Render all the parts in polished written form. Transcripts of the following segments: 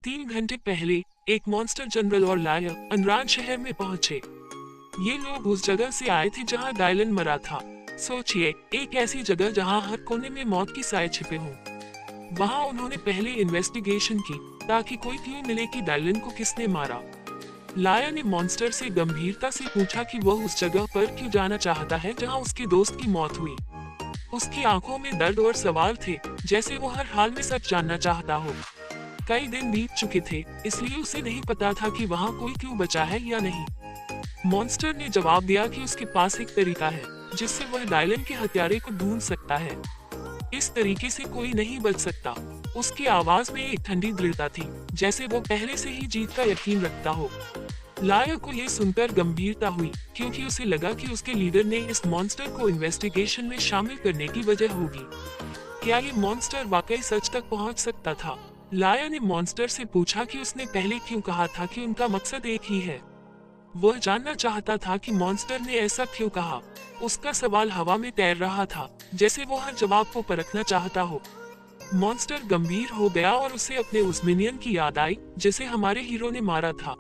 3 घंटे पहले एक मॉन्स्टर जनरल और लायर अनरान शहर में पहुंचे। ये लोग उस जगह से आए थे जहां डायलन मरा था। सोचिए, एक ऐसी जगह जहां हर कोने में मौत की साए छिपे हों। वहां उन्होंने पहले इन्वेस्टिगेशन की ताकि कोई क्लू मिले कि डायलन को किसने मारा। लायर ने मॉन्स्टर से गंभीरता से पूछा कि वह उस जगह पर क्यों जाना चाहता है जहां उसके दोस्त की मौत हुई। उसकी आंखों में दर्द और सवाल थे, जैसे वो हर हाल में सच जानना चाहता हो। कई दिन बीत चुके थे, इसलिए उसे नहीं पता था कि वहाँ कोई क्यों बचा है या नहीं। मॉन्स्टर ने जवाब दिया कि उसके पास एक तरीका है जिससे वह डायलन के हत्यारे को ढूंढ सकता है। इस तरीके से कोई नहीं बच सकता। उसकी आवाज में एक ठंडी दृढ़ता थी, जैसे वो पहले से ही जीत का यकीन रखता हो। लायर को यह सुनकर गंभीरता हुई, क्योंकि उसे लगा कि उसके लीडर ने इस मॉन्स्टर को इन्वेस्टिगेशन में शामिल करने की वजह होगी। क्या ये मॉन्स्टर वाकई सच तक पहुंच सकता था? लायर ने मॉन्स्टर से पूछा कि उसने पहले क्यों कहा था कि उनका मकसद एक ही है। वह जानना चाहता था कि मॉन्स्टर ने ऐसा क्यों कहा। उसका सवाल हवा में तैर रहा था, जैसे वो हर जवाब को परखना चाहता हो। मॉन्स्टर गंभीर हो गया और उसे अपने उस मिनियन की याद आई जिसे हमारे हीरो ने मारा था।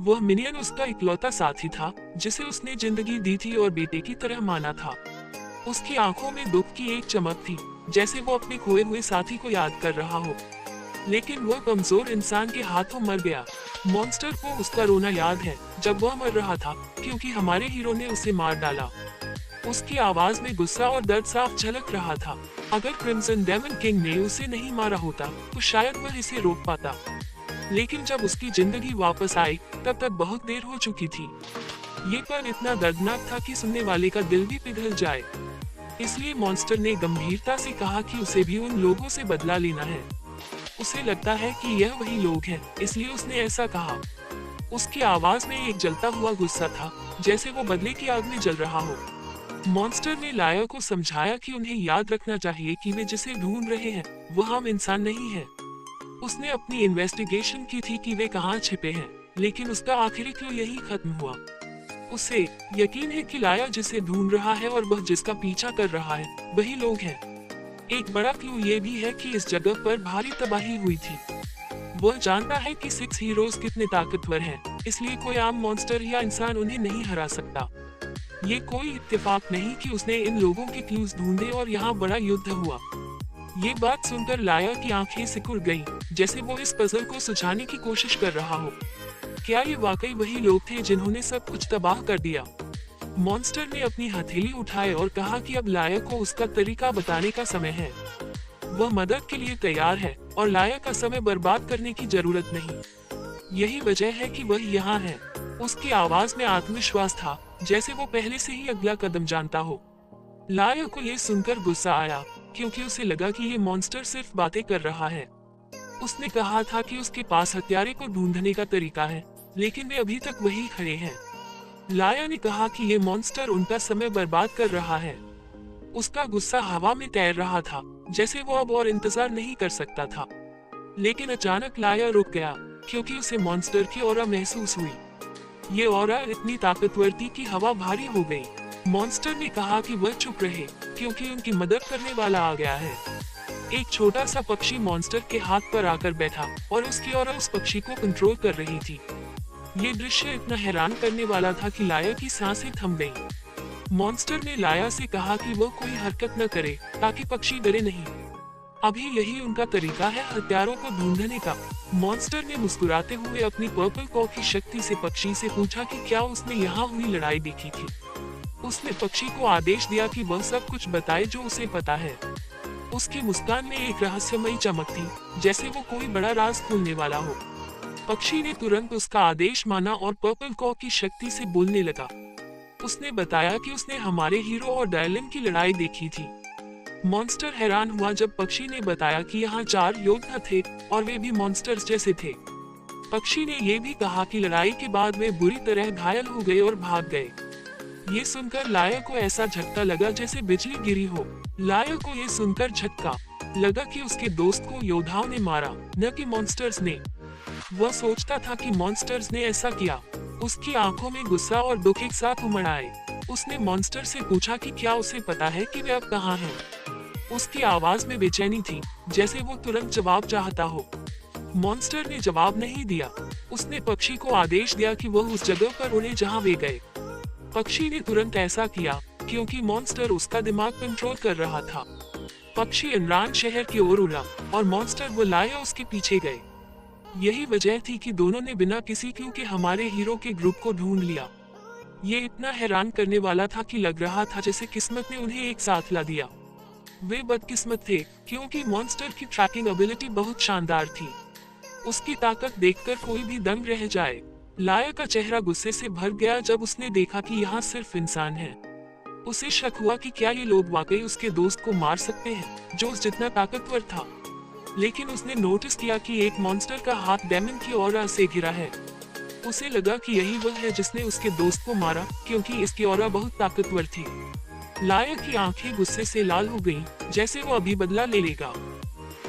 वह मिनियन उसका इकलौता साथी था जिसे उसने जिंदगी दी थी और बेटे की तरह माना था। उसकी आंखों में दुख की एक चमक थी, जैसे वो अपने खोए हुए साथी को याद कर रहा हो। लेकिन वह कमजोर इंसान के हाथों मर गया। मॉन्स्टर को उसका रोना याद है जब वह मर रहा था, क्योंकि हमारे हीरो ने उसे मार डाला। उसकी आवाज में गुस्सा और दर्द साफ झलक रहा था। अगर क्रिम्सन डेमन किंग ने उसे नहीं मारा होता तो शायद वह इसे रोक पाता। लेकिन जब उसकी जिंदगी वापस आई तब तक बहुत देर हो चुकी थी। ये पल इतना दर्दनाक था कि सुनने वाले का दिल भी पिघल जाए। इसलिए मॉन्स्टर ने गंभीरता से कहा कि उसे भी उन लोगों से बदला लेना है। उसे लगता है कि यह वही लोग हैं, इसलिए उसने ऐसा कहा। उसकी आवाज में एक जलता हुआ गुस्सा था, जैसे वो बदले की आग में जल रहा हो। मॉन्स्टर ने लायर को समझाया कि उन्हें याद रखना चाहिए कि वे जिसे ढूंढ रहे हैं वह आम इंसान नहीं है। उसने अपनी इन्वेस्टिगेशन की थी कि वे कहाँ छिपे हैं, लेकिन उसका आखिरी क्लू यही खत्म हुआ। उसे यकीन है कि लायर जिसे ढूंढ रहा है और वह जिसका पीछा कर रहा है वही लोग हैं। एक बड़ा क्लू ये भी है कि इस जगह पर भारी तबाही हुई थी। वह जानता है कि 6 हीरोज कितने ताकतवर हैं, इसलिए कोई आम मॉन्स्टर या इंसान उन्हें नहीं हरा सकता। ये कोई इत्तेफाक नहीं कि उसने इन लोगों के क्लूज ढूंढे और यहाँ बड़ा युद्ध हुआ। ये बात सुनकर लायर की आंखें सिकुड़ गईं, जैसे वो इस पजल को सुलझाने की कोशिश कर रहा हो। क्या ये वाकई वही लोग थे जिन्होंने सब कुछ तबाह कर दिया? मॉन्स्टर ने अपनी हथेली उठाई और कहा कि अब लायर को उसका तरीका बताने का समय है। वह मदद के लिए तैयार है और लायर का समय बर्बाद करने की जरूरत नहीं। यही वजह है कि वह यहाँ है। उसकी आवाज में आत्मविश्वास था, जैसे वो पहले से ही अगला कदम जानता हो। लायर को यह सुनकर गुस्सा आया, क्योंकि उसे लगा कि ये मॉन्स्टर सिर्फ बातें कर रहा है। उसने कहा था कि उसके पास हत्यारे को ढूंढने का तरीका है, लेकिन वे अभी तक वही खड़े हैं। लायर ने कहा कि ये मॉन्स्टर उनका समय बर्बाद कर रहा है। उसका गुस्सा हवा में तैर रहा था, जैसे वो अब और इंतजार नहीं कर सकता था। लेकिन अचानक लायर रुक गया, क्योंकि उसे मॉन्स्टर की ऑरा महसूस हुई। ये ऑरा इतनी ताकतवर थी कि हवा भारी हो गई। मॉन्स्टर ने कहा कि वह चुप रहे, क्योंकि उनकी मदद करने वाला आ गया है। एक छोटा सा पक्षी मॉन्स्टर के हाथ पर आकर बैठा और उसकी ऑरा उस पक्षी को कंट्रोल कर रही थी। ये दृश्य इतना हैरान करने वाला था कि लायर की सांसें थम गईं। मॉन्स्टर ने लायर से कहा कि वह कोई हरकत न करे ताकि पक्षी डरे नहीं। अभी यही उनका तरीका है हत्यारों को ढूंढने का। मॉन्स्टर ने मुस्कुराते हुए अपनी पर्पल कॉ की शक्ति से पक्षी से पूछा कि क्या उसने यहाँ हुई लड़ाई देखी थी। उसने पक्षी को आदेश दिया कि वह सब कुछ बताए जो उसे पता है। उसकी मुस्कान में एक रहस्यमयी चमक थी, जैसे वो कोई बड़ा राज खोलने वाला हो। पक्षी ने तुरंत उसका आदेश माना और पर्पल कॉ की शक्ति से बोलने लगा। उसने बताया कि उसने हमारे हीरो और डायलन की लड़ाई देखी थी। मॉन्स्टर हैरान हुआ जब पक्षी ने बताया कि यहाँ 4 योद्धा थे और वे भी मॉन्स्टर्स जैसे थे। पक्षी ने यह भी कहा कि लड़ाई के बाद वे बुरी तरह घायल हो गए और भाग गए। ये सुनकर लायर को ऐसा झटका लगा जैसे बिजली गिरी हो। लायर को ये सुनकर झटका लगा कि उसके दोस्त को योद्धाओं ने मारा, न कि मॉन्स्टर्स ने। वह सोचता था कि मॉन्स्टर्स ने ऐसा किया। उसकी आंखों में गुस्सा और दुख एक साथ उमड़ आए। उसने मॉन्स्टर से पूछा कि क्या उसे पता है कि वे अब कहाँ हैं। उसकी आवाज में बेचैनी थी, जैसे वो तुरंत जवाब चाहता हो। मॉन्स्टर ने जवाब नहीं दिया। उसने पक्षी को आदेश दिया कि वह उस जगह पर उड़े जहां वे गए। पक्षी ने तुरंत ऐसा किया क्योंकि मॉन्स्टर उसका दिमाग कंट्रोल कर रहा था। पक्षी इमरान शहर की ओर उड़ा और मॉन्स्टर वो लाया उसके पीछे गए। यही वजह थी कि दोनों ने बिना किसी क्लू के हमारे हीरो के ग्रुप को ढूंढ लिया। ये इतना हैरान करने वाला था कि लग रहा था जैसे किस्मत ने उन्हें एक साथ ला दिया। वे बदकिस्मत थे क्योंकि मॉन्स्टर की ट्रैकिंग एबिलिटी बहुत शानदार थी। उसकी ताकत देखकर कोई भी दंग रह जाए। लाया का चेहरा गुस्से से भर गया जब उसने देखा कि यहाँ सिर्फ इंसान है। उसे शक हुआ कि क्या ये लोग वाकई उसके दोस्त को मार सकते हैं जो उस जितना ताकतवर था। लेकिन उसने नोटिस किया कि एक मॉन्स्टर का हाथ डेमन की ऑरा से घिरा है। उसे लगा कि यही वह है जिसने उसके दोस्त को मारा क्योंकि इसकी ऑरा बहुत ताकतवर थी। लाया की आंखें गुस्से से लाल हो गईं, जैसे वो अभी बदला ले लेगा।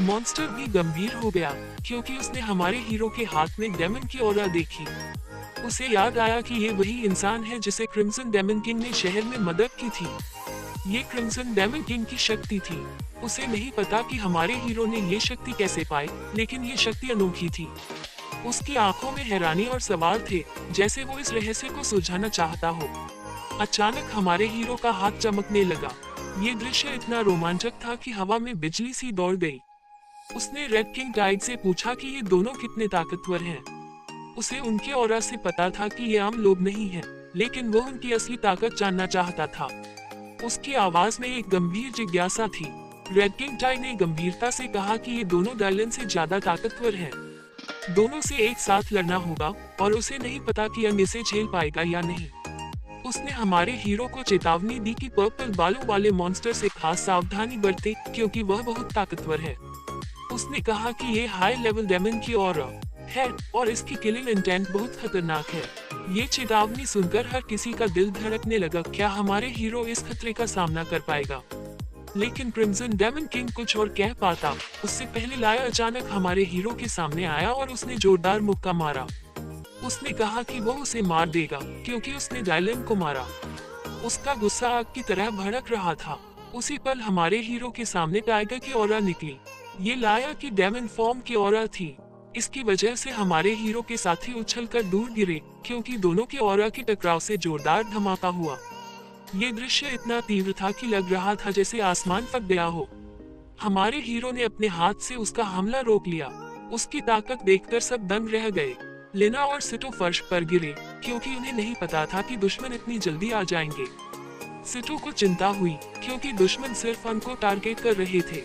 मॉन्स्टर भी गंभीर हो गया क्योंकि उसने हमारे हीरो के हाथ में डेमन की ऑरा देखी। उसे याद आया कि ये वही इंसान है जिसे क्रिम्सन डेमन किंग ने शहर में मदद की थी। ये क्रिम्सन डेमन किंग की शक्ति थी। उसे नहीं पता कि हमारे हीरो ने ये शक्ति कैसे पाई, लेकिन ये शक्ति अनोखी थी। उसकी आंखों में हैरानी और सवाल थे, जैसे वो इस रहस्य को सुलझाना चाहता हो। अचानक हमारे हीरो का हाथ चमकने लगा। ये दृश्य इतना रोमांचक था कि हवा में बिजली सी दौड़ गई। उसने रेड किंग टाइड से पूछा कि ये दोनों कितने ताकतवर हैं। उसे उनके ऑरा से पता था कि ये आम लोग नहीं हैं, लेकिन वो उनकी असली ताकत जानना चाहता था। उसकी आवाज में एक गंभीर जिज्ञासा थी। रेड किंग टाई ने गंभीरता से कहा कि ये दोनों डायलन से ज्यादा ताकतवर हैं। दोनों से एक साथ लड़ना होगा और उसे नहीं पता कि अंग इसे झेल पाएगा या नहीं। उसने हमारे हीरो को चेतावनी दी कि पर्पल बालों वाले मॉन्स्टर से खास सावधानी बरते क्योंकि वह बहुत ताकतवर है। उसने कहा कि ये हाई लेवल डेमन की ऑरा है और इसकी किलिंग इंटेंट बहुत खतरनाक है। ये चेतावनी सुनकर हर किसी का दिल धड़कने लगा। क्या हमारे हीरो इस खतरे का सामना कर पाएगा? लेकिन क्रिम्सन डेमन किंग कुछ और कह पाता उससे पहले लाया अचानक हमारे हीरो के सामने आया और उसने जोरदार मुक्का मारा। उसने कहा कि वो उसे मार देगा क्योंकि उसने डायलन को मारा। उसका गुस्सा आग की तरह भड़क रहा था। उसी पल हमारे हीरो के सामने टाइगर की ऑरा निकली। ये लाया की डेमन फॉर्म की ऑरा थी। इसकी वजह से हमारे हीरो के साथी उछलकर दूर गिरे क्योंकि दोनों की ऑरा की टकराव से जोरदार धमाका हुआ। ये दृश्य इतना तीव्र था कि लग रहा था जैसे आसमान फट गया हो। हमारे हीरो ने अपने हाथ से उसका हमला रोक लिया। उसकी ताकत देखकर सब दंग रह गए। लेना और सिटो फर्श पर गिरे क्योंकि उन्हें नहीं पता था कि दुश्मन इतनी जल्दी आ जाएंगे। सिटो को चिंता हुई क्योंकि दुश्मन सिर्फ उनको टारगेट कर रहे थे।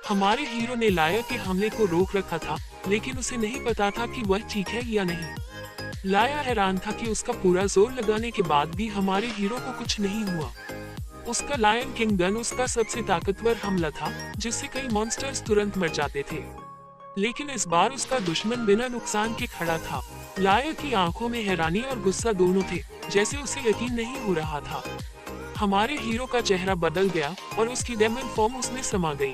हमारे हीरो ने लाया के हमले को रोक रखा था, लेकिन उसे नहीं पता था कि वह ठीक है या नहीं। लाया हैरान था कि उसका पूरा जोर लगाने के बाद भी हमारे हीरो को कुछ नहीं हुआ। उसका लायन किंग गन उसका सबसे ताकतवर हमला था जिससे कई मॉन्स्टर्स तुरंत मर जाते थे। लेकिन इस बार उसका दुश्मन बिना नुकसान के खड़ा था। लाया की आंखों में हैरानी और गुस्सा दोनों थे, जैसे उसे यकीन नहीं हो रहा था। हमारे हीरो का चेहरा बदल गया और उसकी डेमन फॉर्म उसमें समा गई।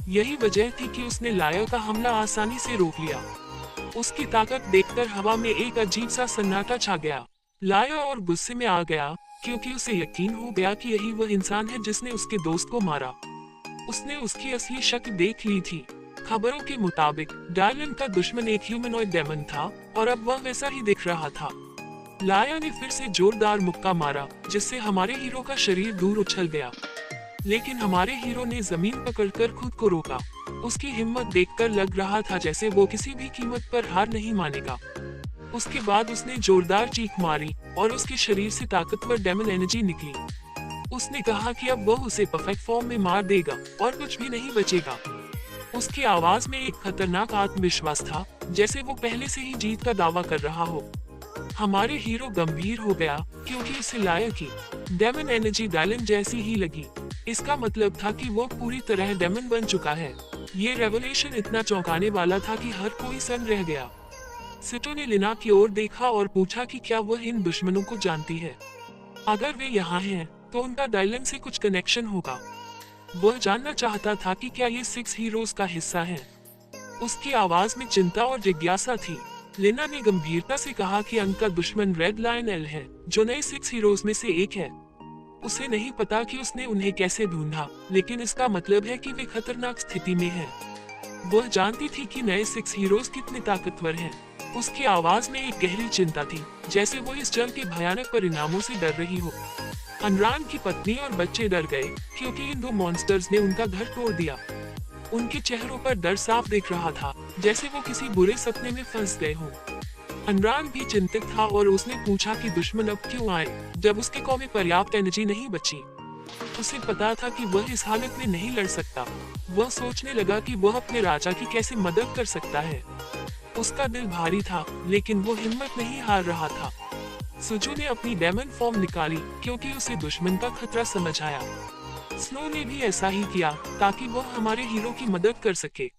यही वजह थी कि उसने लाया का हमला आसानी से रोक लिया। उसकी ताकत देखकर हवा में एक अजीब सा सन्नाटा छा गया। लाया और गुस्से में आ गया क्योंकि उसे यकीन हो गया कि यही वह इंसान है जिसने उसके दोस्त को मारा। उसने उसकी असली शक्ल देख ली थी। खबरों के मुताबिक डायलन का दुश्मन एक ह्यूमनॉइड डेमन था और अब वह वैसा ही दिख रहा था। लाया ने फिर से जोरदार मुक्का मारा जिससे हमारे हीरो का शरीर दूर उछल गया। लेकिन हमारे हीरो ने जमीन पकड़कर खुद को रोका। उसकी हिम्मत देखकर लग रहा था जैसे वो किसी भी कीमत पर हार नहीं मानेगा। उसके बाद उसने जोरदार चीख मारी और उसके शरीर से ताकतवर डेमन एनर्जी निकली। उसने कहा कि अब वो उसे परफेक्ट फॉर्म में मार देगा और कुछ भी नहीं बचेगा। उसकी आवाज में एक खतरनाक आत्मविश्वास था, जैसे वो पहले से ही जीत का दावा कर रहा हो। हमारे हीरो गंभीर हो गया क्योंकि उसे लाया की डेमन एनर्जी डायलन जैसी ही लगी। इसका मतलब था कि वो पूरी तरह डेमन बन चुका है। ये रेवोल्यूशन इतना चौंकाने वाला था कि हर कोई सन्न रह गया। सिटो ने लिना की ओर देखा और पूछा कि क्या वह इन दुश्मनों को जानती है। अगर वे यहाँ हैं, तो उनका डायलन से कुछ कनेक्शन होगा। वह जानना चाहता था कि क्या ये 6 हीरोज का हिस्सा है। उसकी आवाज में चिंता और जिज्ञासा थी। लिना ने गंभीरता से कहा कि उनका दुश्मन रेड लायन एल है, जो नए 6 हीरोज में से एक है। उसे नहीं पता कि उसने उन्हें कैसे ढूंढा, लेकिन इसका मतलब है कि वे खतरनाक स्थिति में हैं। वह जानती थी कि नए 6 हीरोज कितने ताकतवर हैं। उसकी आवाज में एक गहरी चिंता थी, जैसे वो इस जंग के भयानक परिणामों से डर रही हो। अनरान की पत्नी और बच्चे डर गए क्योंकि इन 2 मॉन्स्टर्स ने उनका घर तोड़ दिया। उनके चेहरों पर डर साफ दिख रहा था, जैसे वो किसी बुरे सपने में फंस गए हों। अनरान भी चिंतित था और उसने पूछा कि दुश्मन अब क्यों आए, जब उसके कौ में पर्याप्त एनर्जी नहीं बची। उसे पता था कि वह इस हालत में नहीं लड़ सकता। वह सोचने लगा कि वह अपने राजा की कैसे मदद कर सकता है। उसका दिल भारी था, लेकिन वो हिम्मत नहीं हार रहा था। सुजू ने अपनी डेमन फॉर्म निकाली क्योंकि उसे दुश्मन का खतरा समझ आया। स्नो ने भी ऐसा ही किया ताकि वह हमारे हीरो की मदद कर सके।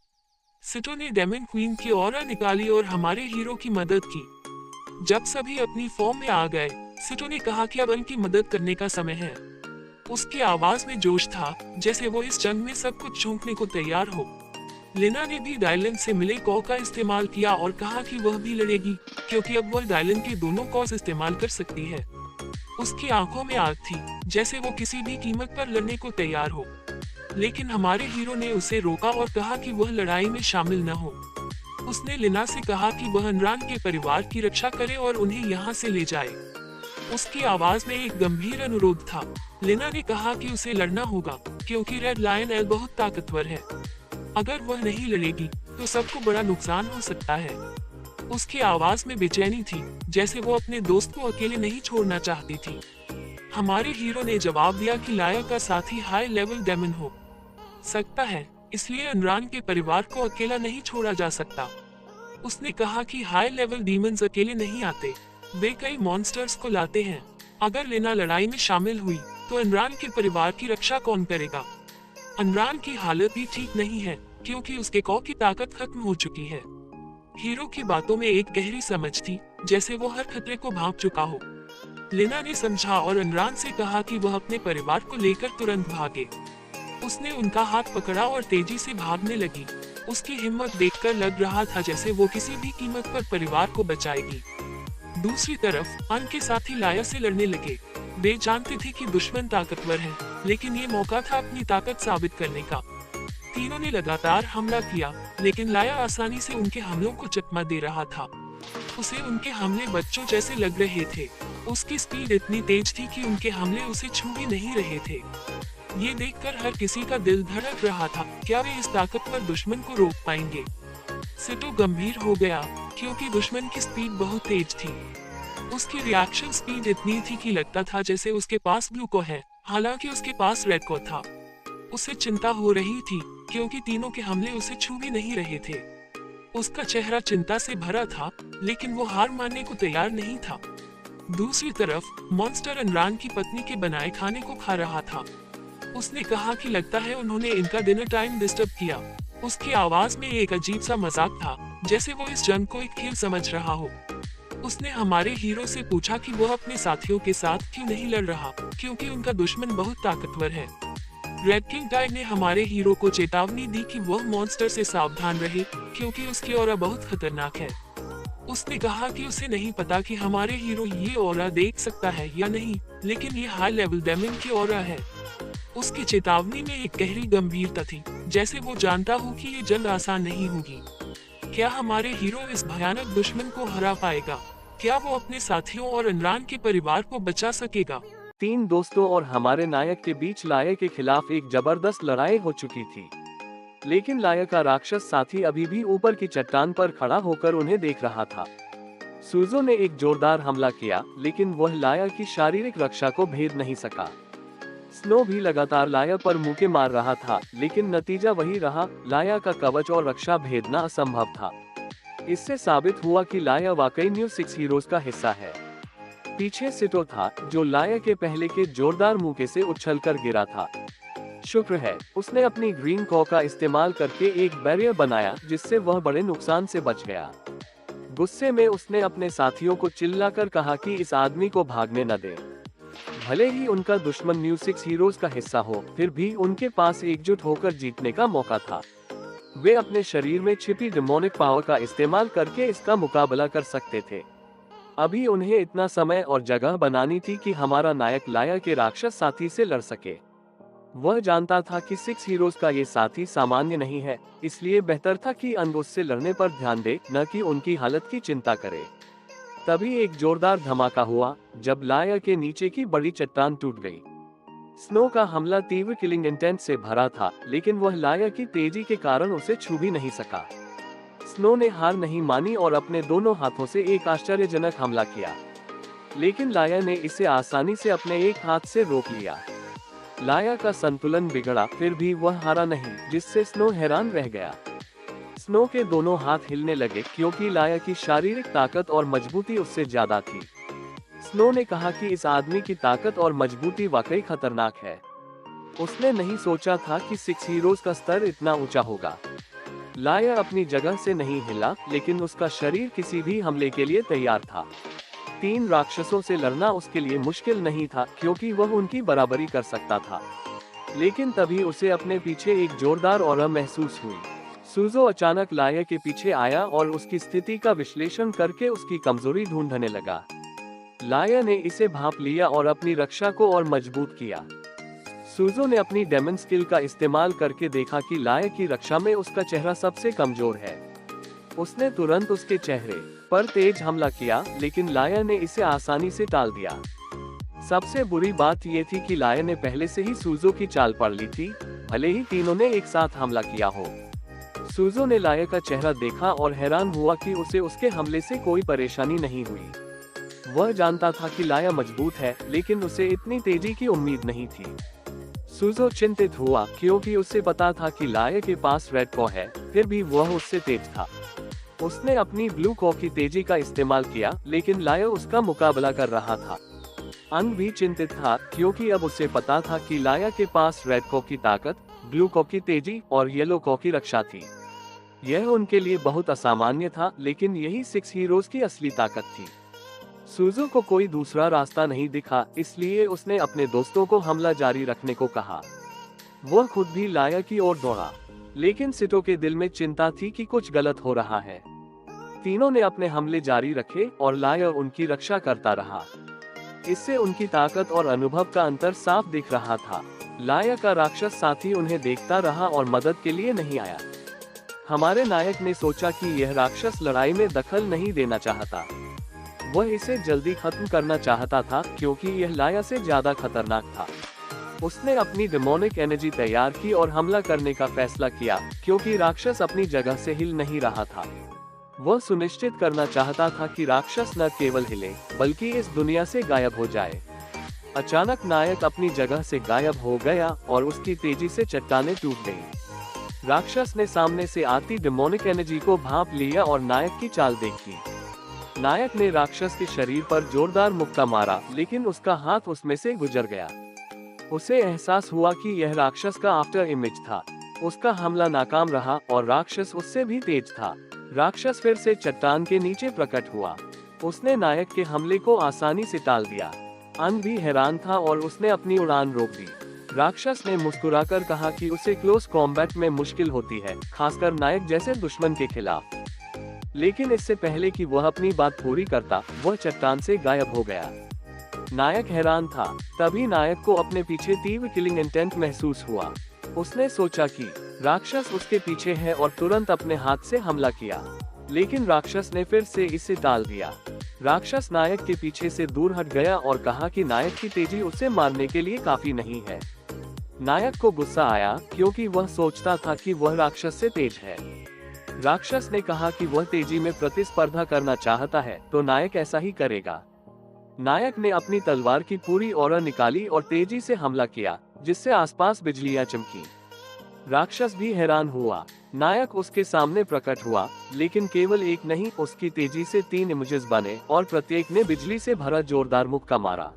सिटो ने डेमन क्वीन की ऑरा निकाली और हमारे हीरो की मदद की। जब सभी अपनी फॉर्म में आ गए, सिटो ने कहा कि अब उनकी मदद करने का समय है। उसकी आवाज में जोश था, जैसे वो इस जंग में सब कुछ झोंकने को तैयार हो। लेना ने भी डायलन से मिले कॉ का इस्तेमाल किया और कहा कि वह भी लड़ेगी, क्योंकि अब वह डायलन के दोनों कॉज इस्तेमाल कर सकती है। उसकी आंखों में आग थी, जैसे वो किसी भी कीमत पर लड़ने को तैयार हो। लेकिन हमारे हीरो ने उसे रोका और कहा कि वह लड़ाई में शामिल न हो। उसने लिना से कहा कि वह अनरान के परिवार की रक्षा करे और उन्हें यहाँ से ले जाए। उसकी आवाज में एक गंभीर अनुरोध था। लिना ने कहा कि उसे लड़ना होगा, क्योंकि रेड लायन एल बहुत ताकतवर है। अगर वह नहीं लड़ेगी तो सबको बड़ा नुकसान हो सकता है। उसकी आवाज में बेचैनी थी, जैसे वो अपने दोस्त को अकेले नहीं छोड़ना चाहती थी। हमारे हीरो ने जवाब दिया कि लाया का साथी हाई लेवल डेमन हो सकता है, इसलिए अनरान के परिवार को अकेला नहीं छोड़ा जा सकता। उसने कहा कि हाई लेवल डीमंस अकेले नहीं आते, वे कई मॉन्स्टर्स को लाते हैं। अगर लेना लड़ाई में शामिल हुई तो अनरान के परिवार की रक्षा कौन करेगा? अनरान की हालत भी ठीक नहीं है, क्योंकि उसके कॉ की ताकत खत्म हो चुकी है। हीरो की बातों में एक गहरी समझ थी, जैसे वो हर खतरे को भांप चुका हो। लेना ने समझा और अनरान से कहा कि वह अपने परिवार को लेकर तुरंत भागे। उसने उनका हाथ पकड़ा और तेजी से भागने लगी। उसकी हिम्मत देखकर लग रहा था जैसे वो किसी भी कीमत पर परिवार को बचाएगी। दूसरी तरफ अन के साथी लाया से लड़ने लगे। वे जानते थे कि दुश्मन ताकतवर है, लेकिन ये मौका था अपनी ताकत साबित करने का। तीनों ने लगातार हमला किया, लेकिन लाया आसानी से उनके हमलों को चकमा दे रहा था। उसे उनके हमले बच्चों जैसे लग रहे थे। उसकी स्पीड इतनी तेज थी कि उनके हमले उसे छू भी नहीं रहे थे। ये देखकर हर किसी का दिल धड़क रहा था, क्या वे इस ताकतवर दुश्मन को रोक पाएंगे? सिटो गंभीर हो गया, क्योंकि दुश्मन की स्पीड बहुत तेज थी। उसकी रिएक्शन स्पीड इतनी थी कि लगता था जैसे उसके पास ब्लू को है, हालांकि उसके पास रेड को था। उसे चिंता हो रही थी, क्योंकि तीनों के हमले उसे छू भी नहीं रहे थे। उसका चेहरा चिंता से भरा था, लेकिन वो हार मानने को तैयार नहीं था। दूसरी तरफ मॉन्स्टर अनरान की पत्नी के बनाए खाने को खा रहा था। उसने कहा कि लगता है उन्होंने इनका डिनर टाइम डिस्टर्ब किया। उसकी आवाज में एक अजीब सा मजाक था, जैसे वो इस जंग को एक खेल समझ रहा हो। उसने हमारे हीरो से पूछा कि वह अपने साथियों के साथ क्यों नहीं लड़ रहा, क्योंकि उनका दुश्मन बहुत ताकतवर है। रेड किंग टाइग ने हमारे हीरो को चेतावनी दी कि वह मॉन्स्टर से सावधान रहे, क्योंकि उसकी ऑरा बहुत खतरनाक है। उसने कहा कि उसे नहीं पता कि हमारे हीरो ये ऑरा देख सकता है या नहीं, लेकिन ये हाई लेवल डेमन की ऑरा है। उसकी चेतावनी में एक गहरी गंभीरता थी, जैसे वो जानता हो कि ये जंग आसान नहीं होगी। क्या हमारे हीरो इस भयानक दुश्मन को हरा पाएगा? क्या वो अपने साथियों और अनरान के परिवार को बचा सकेगा? 3 दोस्तों और हमारे नायक के बीच लाया के खिलाफ एक जबरदस्त लड़ाई हो चुकी थी, लेकिन लाया का राक्षस साथी अभी भी ऊपर की चट्टान पर खड़ा होकर उन्हें देख रहा था। सुजो ने एक जोरदार हमला किया, लेकिन वह लाया की शारीरिक रक्षा को भेद नहीं सका। स्नो भी लगातार लाया पर मुक्के मार रहा था, लेकिन नतीजा वही रहा, लाया का कवच और रक्षा भेदना असंभव था। इससे साबित हुआ कि लाया वाकई न्यू 6 हीरोज का हिस्सा है। पीछे सिटो था, जो लाया के पहले के जोरदार मुक्के से उछलकर गिरा था। शुक्र है उसने अपनी ग्रीन कॉ का इस्तेमाल करके एक बैरियर बनाया, जिससे वह बड़े नुकसान से बच गया। गुस्से में उसने अपने साथियों को चिल्लाकर कहा कि इस आदमी को भागने न दें। भले ही उनका दुश्मन न्यू 6 हीरोज का हिस्सा हो, फिर भी उनके पास एकजुट होकर जीतने का मौका था। वे अपने शरीर में छिपी डिमोनिक पावर का इस्तेमाल करके इसका मुकाबला कर सकते थे। अभी उन्हें इतना समय और जगह बनानी थी कि हमारा नायक लाया के राक्षस साथी से लड़ सके। वह जानता था कि सिक्स हीरोज का ये साथी सामान्य नहीं है, इसलिए बेहतर था कि अंग उससे लड़ने पर ध्यान दे, न कि उनकी हालत की चिंता करे। तभी एक जोरदार धमाका हुआ जब लाया के नीचे की बड़ी चट्टान टूट गई। स्नो का हमला तीव्र किलिंग इंटेंट से भरा था, लेकिन वह लाया की तेजी के कारण उसे छू भी नहीं सका। स्नो ने हार नहीं मानी और अपने दोनों हाथों से एक आश्चर्यजनक हमला किया, लेकिन लाया ने इसे आसानी से अपने एक हाथ से रोक लिया। लाया का संतुलन बिगड़ा, फिर भी वह हारा नहीं, जिससे स्नो हैरान रह गया। स्नो के दोनों हाथ हिलने लगे क्योंकि लाया की शारीरिक ताकत और मजबूती उससे ज्यादा थी। स्नो ने कहा कि इस आदमी की ताकत और मजबूती वाकई खतरनाक है। उसने नहीं सोचा था कि सिक्स हीरोज का स्तर इतना ऊंचा होगा। लाया अपनी जगह से नहीं हिला, लेकिन उसका शरीर किसी भी हमले के लिए तैयार था। 3 राक्षसों से लड़ना उसके लिए मुश्किल नहीं था क्योंकि वह उनकी बराबरी कर सकता था। लेकिन तभी उसे अपने पीछे एक जोरदार ऑरा महसूस हुई। सूजो अचानक लाया के पीछे आया और उसकी स्थिति का विश्लेषण करके उसकी कमजोरी ढूंढने लगा। लाया ने इसे भांप लिया और अपनी रक्षा को और मजबूत किया। सूजो ने अपनी डेमन स्किल का इस्तेमाल करके देखा कि लाया की रक्षा में उसका चेहरा सबसे कमजोर है। उसने तुरंत उसके चेहरे पर तेज हमला किया, लेकिन लाया ने इसे आसानी से टाल दिया। सबसे बुरी बात यह थी कि लाया ने पहले से ही सूजो की चाल पढ़ ली थी, भले ही तीनों ने एक साथ हमला किया हो। सूजो ने लाया का चेहरा देखा और हैरान हुआ कि उसे उसके हमले से कोई परेशानी नहीं हुई। वह जानता था कि लाया मजबूत है, लेकिन उसे इतनी तेजी की उम्मीद नहीं थी। सूजो चिंतित हुआ क्योंकि उसे पता था कि लाया के पास रेड कॉ है, फिर भी वह उससे तेज था। उसने अपनी ब्लू कॉ की तेजी का इस्तेमाल किया, लेकिन लाया उसका मुकाबला कर रहा था। अंग भी चिंतित था क्योंकि अब उसे पता था कि लाया के पास रेड कॉ की ताकत, ब्लू कॉ की तेजी और येलो कॉ की रक्षा थी। यह उनके लिए बहुत असामान्य था, लेकिन यही सिक्स हीरोज की असली ताकत थी। सूजो को कोई दूसरा रास्ता नहीं दिखा, इसलिए उसने अपने दोस्तों को हमला जारी रखने को कहा। वह खुद भी लाया की ओर दौड़ा, लेकिन सिटो के दिल में चिंता थी कि कुछ गलत हो रहा है। तीनों ने अपने हमले जारी रखे और लाया उनकी रक्षा करता रहा। इससे उनकी ताकत और अनुभव का अंतर साफ दिख रहा था। लाया का राक्षस साथी उन्हें देखता रहा और मदद के लिए नहीं आया। हमारे नायक ने सोचा कि यह राक्षस लड़ाई में दखल नहीं देना चाहता। वह इसे जल्दी खत्म करना चाहता था क्योंकि यह लाया से ज्यादा खतरनाक था। उसने अपनी डेमोनिक एनर्जी तैयार की और हमला करने का फैसला किया क्योंकि राक्षस अपनी जगह से हिल नहीं रहा था। वह सुनिश्चित करना चाहता था कि राक्षस न केवल हिले, बल्कि इस दुनिया से गायब हो जाए। अचानक नायक अपनी जगह से गायब हो गया और उसकी तेजी से चट्टानें टूट गईं। राक्षस ने सामने से आती डेमोनिक एनर्जी को भांप लिया और नायक की चाल देखी। नायक ने राक्षस के शरीर पर जोरदार मुक्का मारा, लेकिन उसका हाथ उसमें से गुजर गया। उसे एहसास हुआ कि यह राक्षस का आफ्टर इमेज था। उसका हमला नाकाम रहा और राक्षस उससे भी तेज था। राक्षस फिर से चट्टान के नीचे प्रकट हुआ। उसने नायक के हमले को आसानी से टाल दिया। अंग भी हैरान था और उसने अपनी उड़ान रोक दी। राक्षस ने मुस्कुराकर कहा कि उसे क्लोज कॉम्बैट में मुश्किल होती है, खासकर नायक जैसे दुश्मन के खिलाफ। लेकिन इससे पहले कि वह अपनी बात पूरी करता, वह चट्टान से गायब हो गया। नायक हैरान था। तभी नायक को अपने पीछे तीव्र किलिंग इंटेंट महसूस हुआ। उसने सोचा कि राक्षस उसके पीछे है और तुरंत अपने हाथ से हमला किया, लेकिन राक्षस ने फिर से इसे टाल दिया। राक्षस नायक के पीछे से दूर हट गया और कहा कि नायक की तेजी उसे मारने के लिए काफी नहीं है। नायक को गुस्सा आया क्योंकि वह सोचता था कि वह राक्षस से तेज है। राक्षस ने कहा कि वह तेजी में प्रतिस्पर्धा करना चाहता है, तो नायक ऐसा ही करेगा। नायक ने अपनी तलवार की पूरी ऑरा निकाली और तेजी से हमला किया, जिससे आसपास बिजलियां चमकी। राक्षस भी हैरान हुआ। नायक उसके सामने प्रकट हुआ, लेकिन केवल एक नहीं, उसकी तेजी से 3 इमेजेस बने और प्रत्येक ने बिजली से भरा जोरदार मुक्का मारा।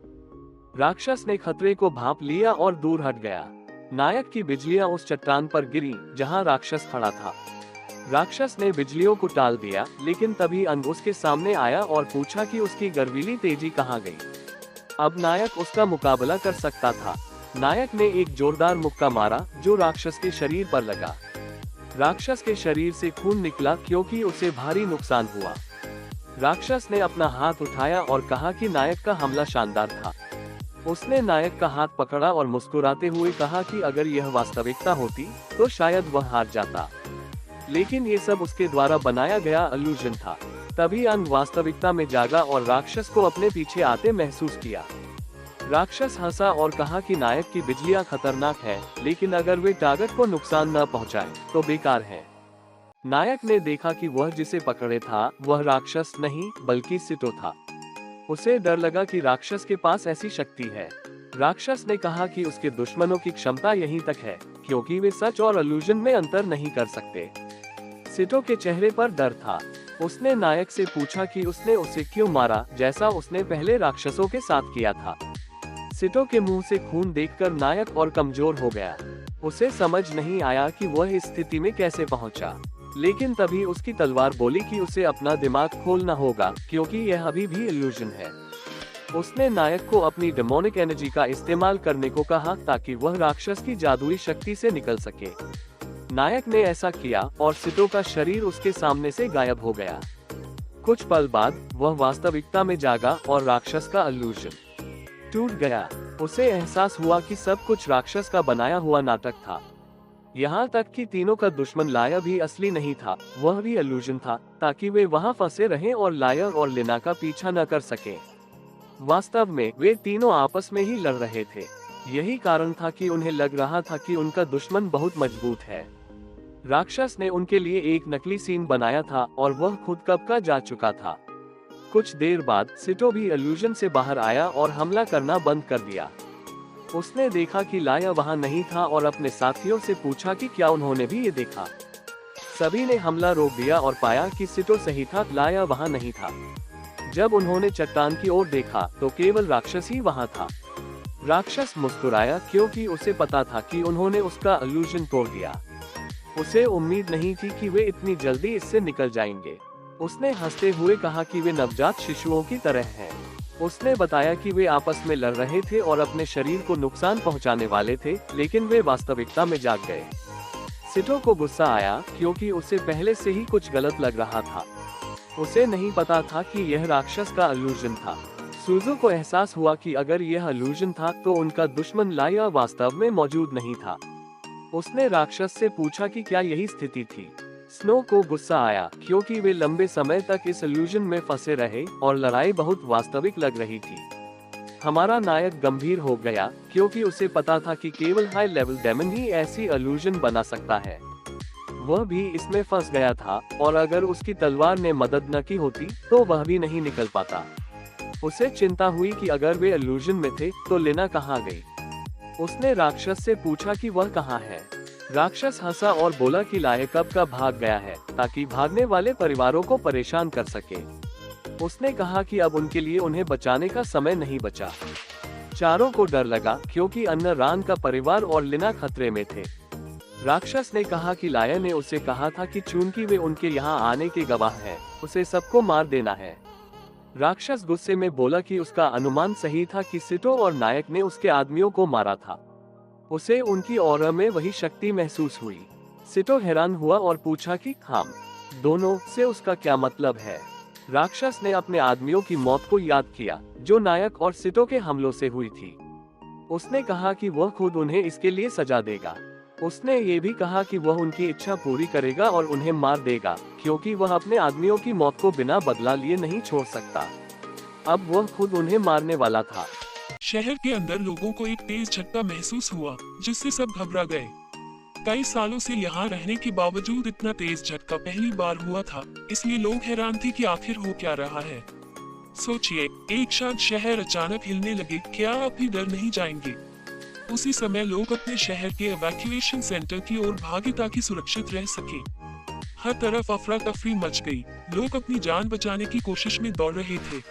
राक्षस ने खतरे को भांप लिया और दूर हट गया। नायक की बिजलियां उस चट्टान पर गिरी जहां राक्षस खड़ा था। राक्षस ने बिजलियों को टाल दिया, लेकिन तभी अंग उसके सामने आया और पूछा कि उसकी गर्वीली तेजी कहाँ गई। अब नायक उसका मुकाबला कर सकता था। नायक ने एक जोरदार मुक्का मारा जो राक्षस के शरीर पर लगा। राक्षस के शरीर से खून निकला क्योंकि उसे भारी नुकसान हुआ। राक्षस ने अपना हाथ उठाया और कहा कि नायक का हमला शानदार था। उसने नायक का हाथ पकड़ा और मुस्कुराते हुए कहा कि अगर यह वास्तविकता होती तो शायद वह हार जाता, लेकिन ये सब उसके द्वारा बनाया गया इल्यूजन था। तभी अंग वास्तविकता में जागा और राक्षस को अपने पीछे आते महसूस किया। राक्षस हंसा और कहा कि नायक की बिजलियां खतरनाक है, लेकिन अगर वे टारगेट को नुकसान न पहुंचाए तो बेकार है। नायक ने देखा कि वह जिसे पकड़े था वह राक्षस नहीं बल्कि सिटो था। उसे डर लगा कि राक्षस के पास ऐसी शक्ति है। राक्षस ने कहा कि उसके दुश्मनों की क्षमता यहीं तक है, क्योंकि वे सच और इल्यूजन में अंतर नहीं कर सकते। सिटो के चेहरे पर डर था। उसने नायक से पूछा कि उसने उसे क्यों मारा, जैसा उसने पहले राक्षसों के साथ किया था। सिटो के मुंह से खून देखकर नायक और कमजोर हो गया। उसे समझ नहीं आया कि वह इस स्थिति में कैसे पहुंचा, लेकिन तभी उसकी तलवार बोली कि उसे अपना दिमाग खोलना होगा, क्योंकि यह अभी भी इल्यूजन है। उसने नायक को अपनी डेमोनिक एनर्जी का इस्तेमाल करने को कहा ताकि वह राक्षस की जादुई शक्ति से निकल सके। नायक ने ऐसा किया और सिटो का शरीर उसके सामने से गायब हो गया। कुछ पल बाद वह वास्तविकता में जागा और राक्षस का इल्यूजन टूट गया। उसे एहसास हुआ कि सब कुछ राक्षस का बनाया हुआ नाटक था। यहाँ तक कि तीनों का दुश्मन लाया भी असली नहीं था, वह भी इल्यूजन था, ताकि वे वहाँ फंसे रहें और लाया और लेना का पीछा न कर सके। वास्तव में वे तीनों आपस में ही लड़ रहे थे। यही कारण था कि उन्हें लग रहा था कि उनका दुश्मन बहुत मजबूत है। राक्षस ने उनके लिए एक नकली सीन बनाया था और वह खुद कब का जा चुका था। कुछ देर बाद सिटो भी इल्यूजन से बाहर आया और हमला करना बंद कर दिया। उसने देखा कि लाया वहां नहीं था और अपने साथियों से पूछा कि क्या उन्होंने भी ये देखा। सभी ने हमला रोक दिया और पाया कि सिटो सही था, लाया वहां नहीं था। जब उन्होंने चट्टान की ओर देखा तो केवल राक्षस ही वहां था। राक्षस मुस्कुराया क्योंकि उसे पता था कि उन्होंने उसका इल्यूजन तोड़ दिया। उसे उम्मीद नहीं थी कि वे इतनी जल्दी इससे निकल जाएंगे। उसने हंसते हुए कहा कि वे नवजात शिशुओं की तरह हैं। उसने बताया कि वे आपस में लड़ रहे थे और अपने शरीर को नुकसान पहुंचाने वाले थे, लेकिन वे वास्तविकता में जाग गए। सिटो को गुस्सा आया क्योंकि उसे पहले से ही कुछ गलत लग रहा था। उसे नहीं पता था कि यह राक्षस का इल्यूजन था। सुजो को एहसास हुआ कि अगर यह इल्यूजन था तो उनका दुश्मन लाया वास्तव में मौजूद नहीं था। उसने राक्षस से पूछा कि क्या यही स्थिति थी। स्नो को गुस्सा आया क्योंकि वे लंबे समय तक इस इल्यूजन में फंसे रहे और लड़ाई बहुत वास्तविक लग रही थी। हमारा नायक गंभीर हो गया क्योंकि उसे पता था कि केवल हाई लेवल डेमन ही ऐसी इल्यूजन बना सकता है। वह भी इसमें फंस गया था और अगर उसकी तलवार ने मदद न की होती तो वह भी नहीं निकल पाता। उसे चिंता हुई कि अगर वे इल्यूजन में थे तो लेना कहाँ गई। उसने राक्षस से पूछा कि वह कहाँ है। राक्षस हंसा और बोला कि लाया कब का भाग गया है ताकि भागने वाले परिवारों को परेशान कर सके। उसने कहा कि अब उनके लिए उन्हें बचाने का समय नहीं बचा। चारों को डर लगा क्योंकि अन्ना रान का परिवार और लिना खतरे में थे। राक्षस ने कहा कि लाया ने उसे कहा था कि चूंकि वे उनके यहाँ आने के गवाह हैं, उसे सबको मार देना है। राक्षस गुस्से में बोला कि उसका अनुमान सही था कि सिटो और नायक ने उसके आदमियों को मारा था। उसे उनकी ऑरा में वही शक्ति महसूस हुई। सिटो हैरान हुआ और पूछा कि हम दोनों से उसका क्या मतलब है। राक्षस ने अपने आदमियों की मौत को याद किया जो नायक और सिटो के हमलों से हुई थी। उसने कहा कि वह खुद उन्हें इसके लिए सजा देगा। उसने ये भी कहा कि वह उनकी इच्छा पूरी करेगा और उन्हें मार देगा क्योंकि वह अपने आदमियों की मौत को बिना बदला लिए नहीं छोड़ सकता। अब वह खुद उन्हें मारने वाला था। शहर के अंदर लोगों को एक तेज झटका महसूस हुआ जिससे सब घबरा गए। कई सालों से यहाँ रहने के बावजूद इतना तेज झटका पहली बार हुआ था, इसलिए लोग हैरान थे कि आखिर हो क्या रहा है। सोचिए, एक शांत शहर अचानक हिलने लगे, क्या आप भी डर नहीं जाएंगे? उसी समय लोग अपने शहर के इवैक्यूएशन सेंटर की ओर भागे ताकि सुरक्षित रह सके। हर तरफ अफरा तफरी मच गई। लोग अपनी जान बचाने की कोशिश में दौड़ रहे थे।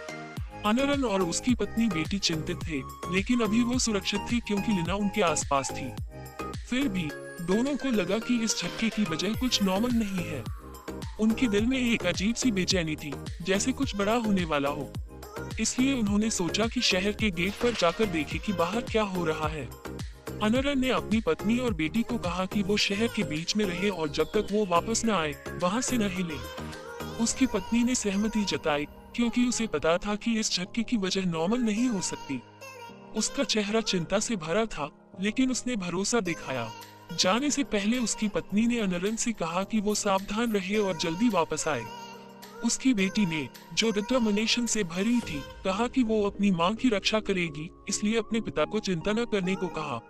अनरन और उसकी पत्नी बेटी चिंतित थे, लेकिन अभी वो सुरक्षित थी क्योंकि लिना उनके आसपास थी। फिर भी दोनों को लगा कि इस झटके की वजह कुछ नॉर्मल नहीं है। उनके दिल में एक अजीब सी बेचैनी थी, जैसे कुछ बड़ा होने वाला हो। इसलिए उन्होंने सोचा कि शहर के गेट पर जाकर देखें कि बाहर क्या हो रहा है। अनरन ने अपनी पत्नी और बेटी को कहा कि वो शहर के बीच में रहे और जब तक वो वापस न आए वहां से न हिले। उसकी पत्नी ने सहमति जताई क्योंकि उसे पता था कि इस झटके की वजह नॉर्मल नहीं हो सकती। उसका चेहरा चिंता से भरा था, लेकिन उसने भरोसा दिखाया। जाने से पहले उसकी पत्नी ने अनरन से कहा कि वो सावधान रहे और जल्दी वापस आए। उसकी बेटी ने, जो डिटर्मिनेशन से भरी थी, कहा कि वो अपनी मां की रक्षा करेगी, इसलिए अपने पिता को चिंता न करने को कहा।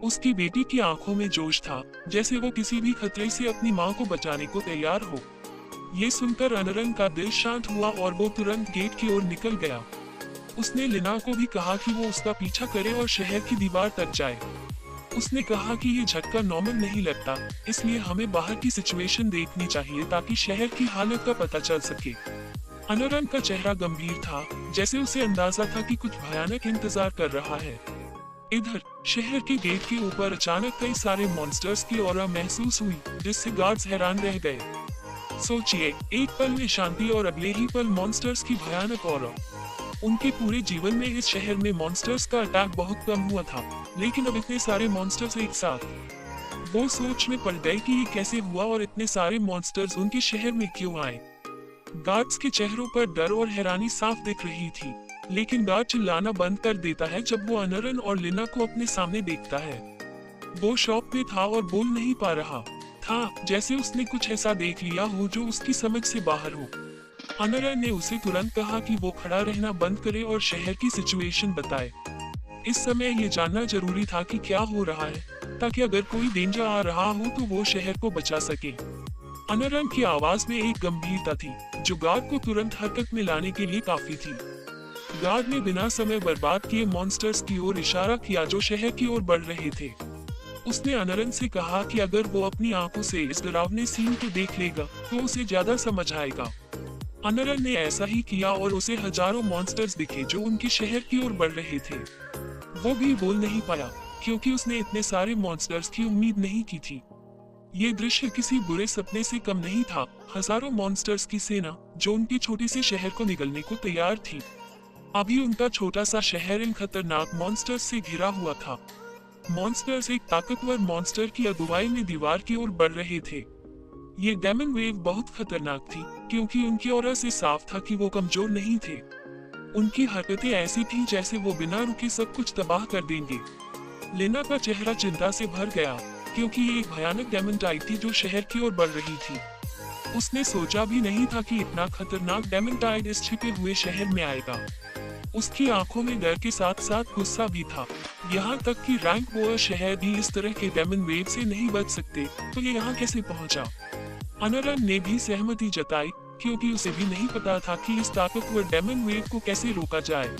उसकी बेटी की आंखों में जोश था, जैसे वो किसी भी खतरे से अपनी मां को बचाने को तैयार हो। ये सुनकर अनरन का दिल शांत हुआ और वो तुरंत गेट की ओर निकल गया। उसने लिना को भी कहा कि वो उसका पीछा करे और शहर की दीवार तक जाए। उसने कहा कि ये झटका नॉर्मल नहीं लगता, इसलिए हमें बाहर की सिचुएशन देखनी चाहिए ताकि शहर की हालत का पता चल सके। अनरन का चेहरा गंभीर था, जैसे उसे अंदाजा था कि कुछ भयानक इंतजार कर रहा है। इधर शहर के गेट के ऊपर अचानक कई सारे मॉन्स्टर्स की ऑरा महसूस हुई, जिससे गार्ड्स हैरान रह गए। सोचिए, एक पल में शांति और अगले ही पल मॉन्स्टर्स की भयानक ऑरा। उनके पूरे जीवन में इस शहर में मॉन्स्टर्स का अटैक बहुत कम हुआ था, लेकिन अब इतने सारे मॉन्स्टर्स एक साथ। वो सोच में पड़ गए कि ये कैसे हुआ और इतने सारे मॉन्स्टर्स उनके शहर में क्यों आए। गार्ड्स के चेहरों पर डर और हैरानी साफ दिख रही थी, लेकिन गार्ड चिल्लाना बंद कर देता है जब वो अनरन और लिना को अपने सामने देखता है। वो शॉप में था और बोल नहीं पा रहा था, जैसे उसने कुछ ऐसा देख लिया हो जो उसकी समझ से बाहर हो। अनरन ने उसे तुरंत कहा कि वो खड़ा रहना बंद करे और शहर की सिचुएशन बताए। इस समय ये जानना जरूरी था कि क्या हो रहा है, ताकि अगर कोई डेंजर आ रहा हो तो वो शहर को बचा सके। अनरन की आवाज में एक गंभीरता थी, जो गार्ड को तुरंत हरकत में लाने के लिए काफी थी। गार्ड ने बिना समय बर्बाद किए मॉन्स्टर्स की ओर इशारा किया जो शहर की ओर बढ़ रहे थे। उसने अनरन से कहा कि अगर वो अपनी आंखों से इस डरावने सीन को देख लेगा तो उसे ज्यादा समझ आएगा। अनरन ने ऐसा ही किया और उसे हजारों मॉन्स्टर्स दिखे जो उनके शहर की ओर बढ़ रहे थे। वो भी बोल नहीं पाया, क्योंकि उसने इतने सारे मॉन्स्टर्स की उम्मीद नहीं की थी। ये दृश्य किसी बुरे सपने से कम नहीं था। हजारों मॉन्स्टर्स की सेना जो उनके छोटे से शहर को निगलने को तैयार थी। अभी उनका छोटा सा शहर इन खतरनाक मॉन्स्टर्स से घिरा हुआ था। मॉन्स्टर्स एक ताकतवर मॉन्स्टर की अगुवाई में दीवार की ओर बढ़ रहे थे। ये डेमन वेव बहुत खतरनाक थी, क्योंकि उनकी ऑरा से साफ था कि वो कमजोर नहीं थे। उनकी हरकतें ऐसी थी जैसे वो बिना रुके सब कुछ तबाह कर देंगे। लेना का चेहरा चिंता से भर गया, क्योंकि ये एक भयानक डेमन टाइप थी जो शहर की ओर बढ़ रही थी। उसने सोचा भी नहीं था कि इतना खतरनाक डेमन टाइड इस छिपे हुए शहर में आएगा। उसकी आंखों में डर के साथ साथ गुस्सा भी था। यहाँ तक कि रैंक बोअर शहर भी इस तरह के डेमन वेव से नहीं बच सकते, तो ये यहाँ कैसे पहुँचा। अनरन ने भी सहमति जताई, क्योंकि उसे भी नहीं पता था कि इस ताकतवर डेमन वेव को कैसे रोका जाए।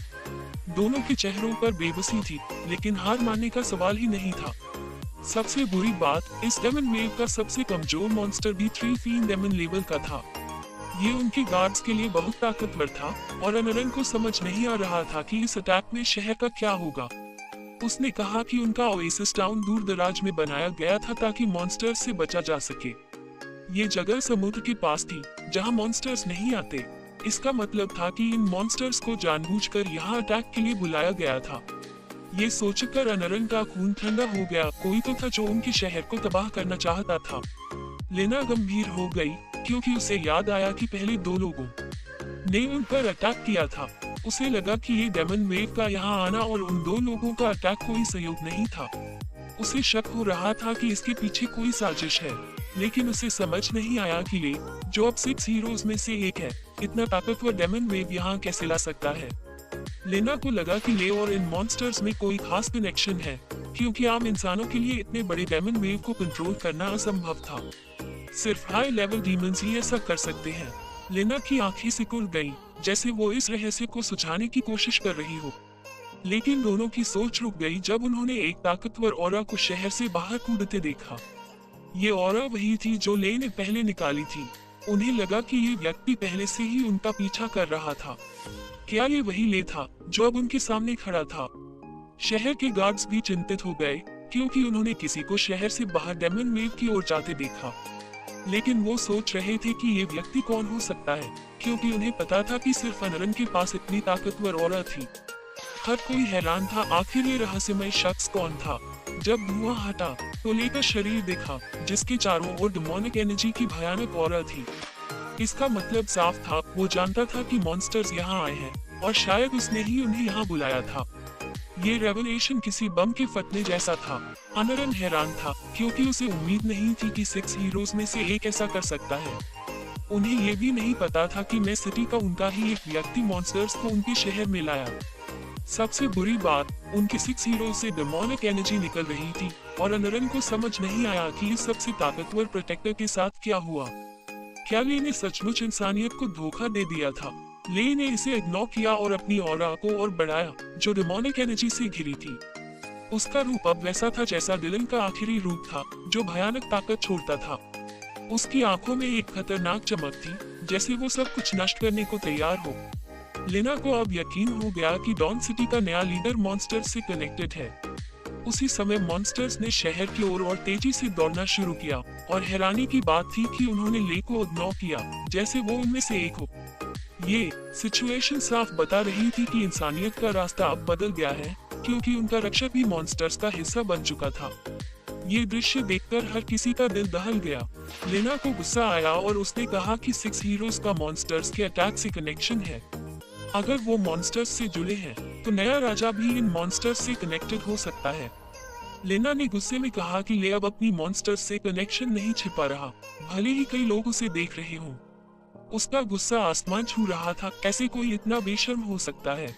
दोनों के चेहरों पर बेबसी थी, लेकिन हार मानने का सवाल ही नहीं था। सबसे बुरी बात, इस डेमन वेव का सबसे कमजोर मॉन्स्टर भी 3 फीन डेमन लेवल का था। ये उनके गार्ड्स के लिए बहुत ताकतवर था और अनरन को समझ नहीं आ रहा था कि इस अटैक में शहर का क्या होगा। उसने कहा कि उनका ओएसिस टाउन दूर दराज में बनाया गया था ताकि मॉन्स्टर्स से बचा जा सके। ये जगह समुद्र के पास थी, जहां मॉन्स्टर्स नहीं आते। इसका मतलब था कि इन मॉन्स्टर्स को जानबूझकर यहाँ अटैक के लिए बुलाया गया था। ये सोचकर अनरन का खून ठंडा हो गया। कोई तो था जो उनके शहर को तबाह करना चाहता था। लेना गंभीर हो गई, क्योंकि उसे याद आया कि पहले 2 लोगों ने उन पर अटैक किया था। उसे लगा कि ये डेमन वेव का यहाँ आना और उन 2 लोगों का अटैक कोई सहयोग नहीं था। उसे शक हो रहा था कि इसके पीछे कोई साजिश है, लेकिन उसे समझ नहीं आया कि ले, जो अब 6 हीरोज में से एक है, इतना ताकतवर डेमन वेव यहाँ कैसे ला सकता है। लेना को लगा कि ले और इन मॉन्स्टर्स में कोई खास कनेक्शन है, क्योंकि आम इंसानों के लिए इतने बड़े डेमन वेव को कंट्रोल करना असंभव था। सिर्फ हाई लेवल डीमंस ही ऐसा कर सकते हैं। लेना की आंखें सिकुड़ गईं, जैसे वो इस रहस्य को सुझाने की कोशिश कर रही हो। लेकिन दोनों की सोच रुक गई जब उन्होंने एक ताकतवर ऑरा को शहर से बाहर कूदते देखा। ये ऑरा वही थी जो ले ने पहले निकाली थी। उन्हें लगा कि ये व्यक्ति पहले से ही उनका पीछा कर रहा था। क्या ये वही ले था जो अब उनके सामने खड़ा था? शहर के गार्ड्स भी चिंतित हो गए, क्योंकि उन्होंने किसी को शहर से बाहर डेमन वेव की ओर जाते देखा। लेकिन वो सोच रहे थे कि ये व्यक्ति कौन हो सकता है, क्योंकि उन्हें पता था कि सिर्फ अनरन के पास इतनी ताकतवर ऑरा थी। हर कोई हैरान था, आखिर ये रहस्यमय शख्स कौन था। जब धुआं हटा तो लेकर शरीर देखा, जिसके चारों ओर डिमोनिक एनर्जी की भयानक ऑरा थी। इसका मतलब साफ था, वो जानता था कि मॉन्स्टर्स यहाँ आए हैं और शायद उसने ही उन्हें यहाँ बुलाया था। ये रेवलेशन किसी बम के फटने जैसा था। अनरन हैरान था क्योंकि उसे उम्मीद नहीं थी कि 6 हीरोज में से एक ऐसा कर सकता है। उन्हें ये भी नहीं पता था कि मैं सिटी का उनका ही एक व्यक्ति मॉन्स्टर्स को उनके शहर में लाया। सबसे बुरी बात, उनके 6 हीरोज से डेमोनिक एनर्जी निकल रही थी और अनरन को समझ नहीं आया कि इस सबसे ताकतवर प्रोटेक्टर के साथ क्या हुआ। क्या ले ने सचमुच इंसानियत को धोखा दे दिया था? ले ने इसे इग्नोर किया और अपनी ऑरा को और बढ़ाया जो डेमोनिक एनर्जी से घिरी थी। उसका रूप अब वैसा था जैसा डिलन का आखिरी रूप था, जो भयानक ताकत छोड़ता था। उसकी आंखों में एक खतरनाक चमक थी, जैसे वो सब कुछ नष्ट करने को तैयार हो। लेना को अब यकीन हो गया कि डॉन सिटी का नया लीडर मॉन्स्टर्स से कनेक्टेड है। उसी समय मॉन्स्टर्स ने शहर की ओर और तेजी से दौड़ना शुरू किया और हैरानी की बात थी कि उन्होंने ले को इग्नोर किया, जैसे वो उनमें से एक हो। ये सिचुएशन साफ बता रही थी कि इंसानियत का रास्ता अब बदल गया है, क्योंकि उनका रक्षक भी मॉन्स्टर्स का हिस्सा बन चुका था। ये दृश्य देखकर हर किसी का दिल दहल गया। लेना को गुस्सा आया और उसने कहा कि 6 हीरोज का मॉन्स्टर्स के अटैक से कनेक्शन है। अगर वो मॉन्स्टर्स से जुड़े हैं, तो नया राजा भी इन मॉन्स्टर्स से कनेक्टेड हो सकता है। लेना ने गुस्से में कहा कि ले अब अपनी मॉन्स्टर्स से कनेक्शन नहीं छिपा रहा, भले ही कई लोग उसे देख रहे हों। उसका गुस्सा आसमान छू रहा था, कैसे कोई इतना बेशर्म हो सकता है।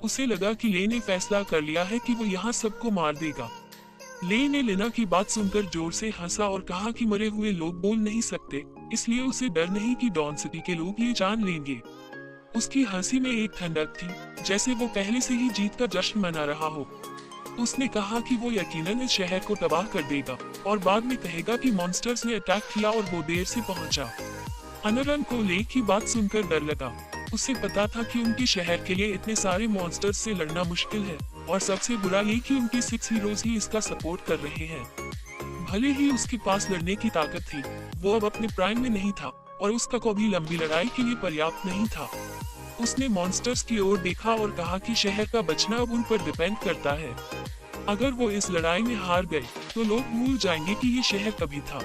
उसे लगा कि ले ने फैसला कर लिया है कि वो यहाँ सबको मार देगा। ले ने लेना की बात सुनकर जोर से हंसा और कहा कि मरे हुए लोग बोल नहीं सकते, इसलिए उसे डर नहीं कि डॉन सिटी के लोग ये जान लेंगे। उसकी हंसी में एक ठंडक थी, जैसे वो पहले से ही जीत का जश्न मना रहा हो। उसने कहा कि वो यकीनन इस शहर को तबाह कर देगा और बाद में कहेगा कि मॉन्स्टर्स ने अटैक किया और वो देर से पहुंचा। अनरन को ले की बात सुनकर डर लगा। उसे पता था कि उनके शहर के लिए इतने सारे मॉन्स्टर्स से लड़ना मुश्किल है, और सबसे बुरा ये कि उनके 6 हीरोज ही इसका सपोर्ट कर रहे हैं। भले ही उसके पास लड़ने की ताकत थी, वो अब अपने प्राइम में नहीं था और उसका कभी लंबी लड़ाई के लिए पर्याप्त नहीं था। उसने मॉन्स्टर्स की ओर देखा और कहा कि शहर का बचना अब उन पर डिपेंड करता है। अगर वो इस लड़ाई में हार गए तो लोग भूल जाएंगे कि ये शहर कभी था,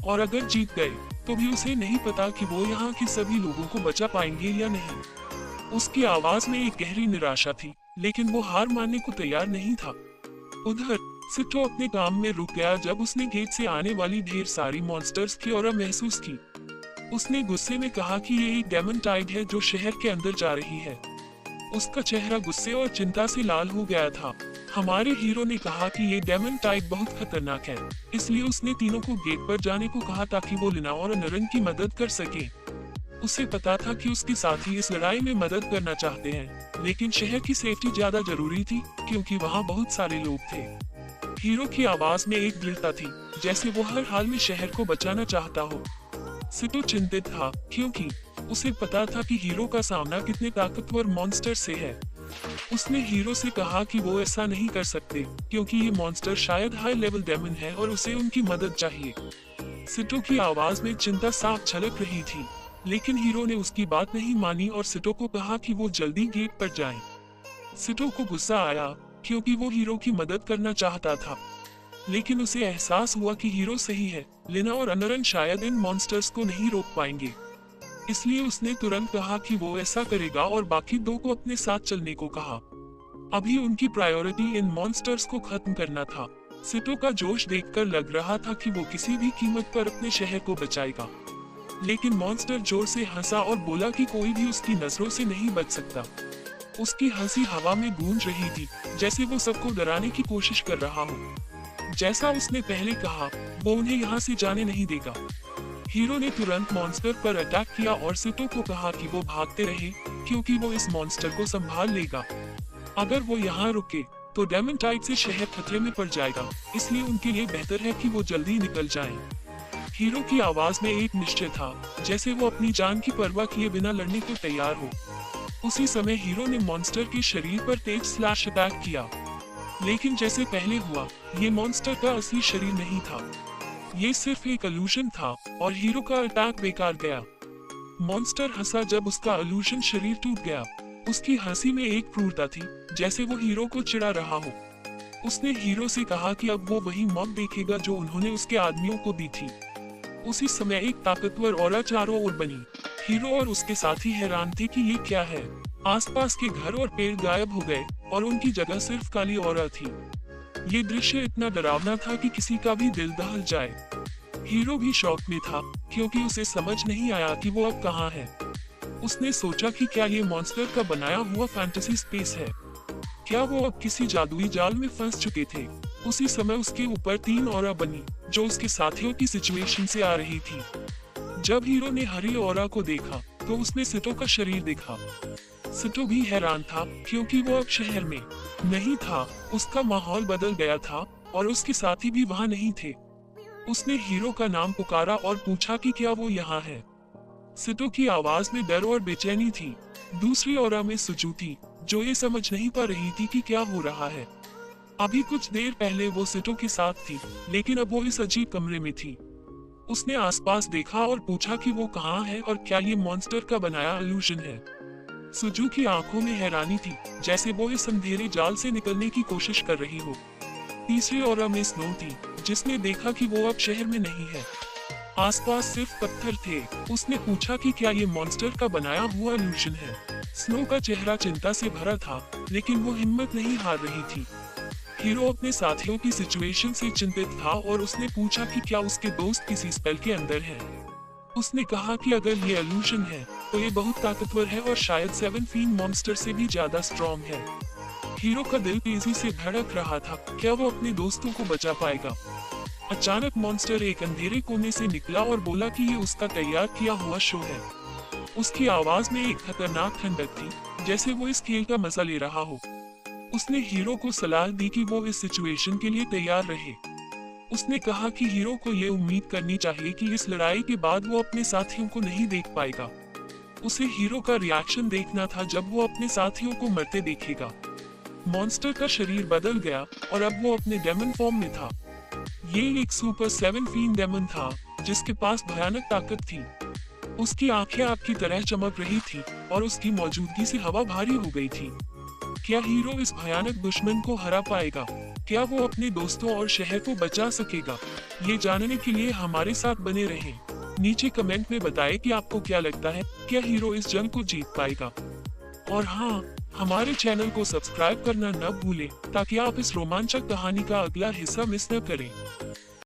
और अगर जीत गए तो भी उसे नहीं पता कि वो यहाँ के सभी लोगों को बचा पाएंगे या नहीं। उसकी आवाज में एक गहरी निराशा थी, लेकिन वो हार मानने को तैयार नहीं था। उधर सिट्रो अपने काम में रुक गया जब उसने गेट से आने वाली ढेर सारी मॉन्स्टर्स की ऑरा महसूस की। उसने गुस्से में कहा कि ये एक डेमन टाइड है जो शहर के अंदर जा रही है। उसका चेहरा गुस्से और चिंता से लाल हो गया था। हमारे हीरो ने कहा कि ये डेमन टाइड बहुत खतरनाक है, इसलिए उसने तीनों को गेट पर जाने को कहा ताकि वो लेना और अनरन की मदद कर सके। उसे पता था कि उसके साथी इस लड़ाई में मदद करना चाहते हैं, लेकिन शहर की सेफ्टी ज्यादा जरूरी थी क्योंकि वहाँ बहुत सारे लोग थे। हीरो की आवाज में एक दृढ़ता थी, जैसे वो हर हाल में शहर को बचाना चाहता हो। सिटो चिंतित था क्योंकि उसे पता था कि हीरो का सामना कितने ताकतवर मॉन्स्टर से है। उसने हीरो से कहा कि वो ऐसा नहीं कर सकते क्योंकि ये मॉन्स्टर शायद हाई लेवल डेमन है और उसे उनकी मदद चाहिए। सिटो की आवाज में चिंता साफ झलक रही थी, लेकिन हीरो ने उसकी बात नहीं मानी और सिटो को कहा कि वो जल्दी गेट पर जाएं। सिटो को गुस्सा आया क्योंकि वो हीरो की मदद करना चाहता था, लेकिन उसे एहसास हुआ कि हीरो सही है। लेना और अनरन शायद इन मॉन्स्टर्स को नहीं रोक पाएंगे, इसलिए उसने तुरंत कहा कि वो ऐसा करेगा और बाकी दो को अपने साथ चलने को कहा। अभी उनकी प्रायोरिटी इन मॉन्स्टर्स को खत्म करना था। सिटो का जोश देखकर लग रहा था कि वो किसी भी कीमत पर अपने शहर को बचाएगा, लेकिन मॉन्स्टर जोर से हंसा और बोला कि कोई भी उसकी नजरों से नहीं बच सकता। उसकी हंसी हवा में गूंज रही थी, जैसे वो सबको डराने की कोशिश कर रहा हो। जैसा उसने पहले कहा, वो उन्हें यहाँ से जाने नहीं देगा। हीरो ने तुरंत मॉन्स्टर पर अटैक किया और सिटो को कहा कि वो भागते रहे क्योंकि वो इस मॉन्स्टर को संभाल लेगा। अगर वो यहाँ रुके तो डेमन टाइड से शहर खतरे में पड़ जाएगा, इसलिए उनके लिए बेहतर है कि वो जल्दी निकल जाएं। हीरो की आवाज में एक निश्चय था, जैसे वो अपनी जान की परवाह किए बिना लड़ने को तैयार हो। उसी समय हीरो ने मॉन्स्टर के शरीर पर तेज स्लैश अटैक किया, लेकिन जैसे पहले हुआ, ये मॉन्स्टर का असली शरीर नहीं था। ये सिर्फ एक इल्यूजन था और हीरो का अटैक बेकार गया। मॉन्स्टर हंसा जब उसका इल्यूजन शरीर टूट गया। उसकी हंसी में एक क्रूरता थी, जैसे वो हीरो को चिढ़ा रहा हो। उसने हीरो से कहा कि अब वो वही मौत देखेगा जो उन्होंने उसके आदमियों को दी थी। उसी समय एक ताकतवर ऑरा चारों ओर बनी। हीरो और उसके साथी हैरान थे कि ये क्या है। आसपास के घर और पेड़ गायब हो गए और उनकी जगह सिर्फ काली ऑरा थी। ये दृश्य इतना डरावना था कि किसी का भी दिल दहल जाए। हीरो भी शॉक में था, क्योंकि उसे समझ नहीं आया कि वो अब कहाँ है। उसने सोचा कि क्या ये मॉन्स्टर का बनाया हुआ फैंटेसी स्पेस है। क्या वो अब किसी जादुई जाल में फंस चुके थे। उसी समय उसके ऊपर 3 ऑरा बनी, जो उसके साथियों की सिचुएशन से आ रही थी। जब हीरो ने हरी ऑरा को देखा तो उसने सिटो का शरीर देखा। सिटो भी हैरान था, क्योंकि वो अब शहर में नहीं था। उसका माहौल बदल गया था और उसके साथी भी वहां नहीं थे। उसने हीरो का नाम पुकारा और पूछा कि क्या वो यहाँ है। सिटो की आवाज में डर और बेचैनी थी। दूसरी ऑरा में सुजू थी, जो ये समझ नहीं पा रही थी कि क्या हो रहा है। अभी कुछ देर पहले वो सिटो के साथ थी, लेकिन अब वो इस अजीब कमरे में थी। उसने आसपास देखा और पूछा कि वो कहाँ है और क्या ये मॉन्स्टर का बनाया इल्यूजन है। सुजू की आंखों में हैरानी थी, जैसे वो इस अंधेरे जाल से निकलने की कोशिश कर रही हो। तीसरी ऑरा में स्नो थी, जिसने देखा कि वो अब शहर में नहीं है। आसपास सिर्फ पत्थर थे। उसने पूछा कि क्या ये मॉन्स्टर का बनाया हुआ इल्यूजन है। स्नो का चेहरा चिंता से भरा था, लेकिन वो हिम्मत नहीं हार रही थी। हीरो अपने साथियों की सिचुएशन से चिंतित था और उसने पूछा कि क्या उसके दोस्त किसी स्पेल के अंदर हैं। उसने कहा कि अगर ये इल्यूजन है तो ये बहुत ताकतवर है और शायद 7 फीन मॉन्स्टर से भी ज्यादा स्ट्रॉन्ग है। हीरो का दिल तेजी से धड़क रहा था, क्या वो अपने दोस्तों को बचा पाएगा। अचानक मॉन्स्टर एक अंधेरे कोने से निकला और बोला कि ये उसका तैयार किया हुआ शो है। उसकी आवाज में एक खतरनाक ठंडक थी, जैसे वो इस खेल का मजा ले रहा हो। उसने हीरो को सलाह दी कि वो इस सिचुएशन के लिए तैयार रहे। उसने कहा कि हीरो को ये उम्मीद करनी चाहिए कि इस लड़ाई के बाद वो अपने साथियों को नहीं देख पाएगा। उसे हीरो का रिएक्शन देखना था जब वो अपने साथियों को मरते देखेगा। मॉन्स्टर का शरीर बदल गया और अब वो अपने डेमन फॉर्म में था। ये एक सुपर 7 फीन डेमन था, जिसके पास भयानक ताकत थी। उसकी आंखें आग की तरह चमक रही थी और उसकी मौजूदगी से हवा भारी हो गई थी। क्या हीरो इस भयानक दुश्मन को हरा पाएगा? क्या वो अपने दोस्तों और शहर को बचा सकेगा? ये जानने के लिए हमारे साथ बने रहें। नीचे कमेंट में बताएं कि आपको क्या लगता है, क्या हीरो इस जंग को जीत पाएगा? और हाँ, हमारे चैनल को सब्सक्राइब करना न भूलें, ताकि आप इस रोमांचक कहानी का अगला हिस्सा मिस न करें।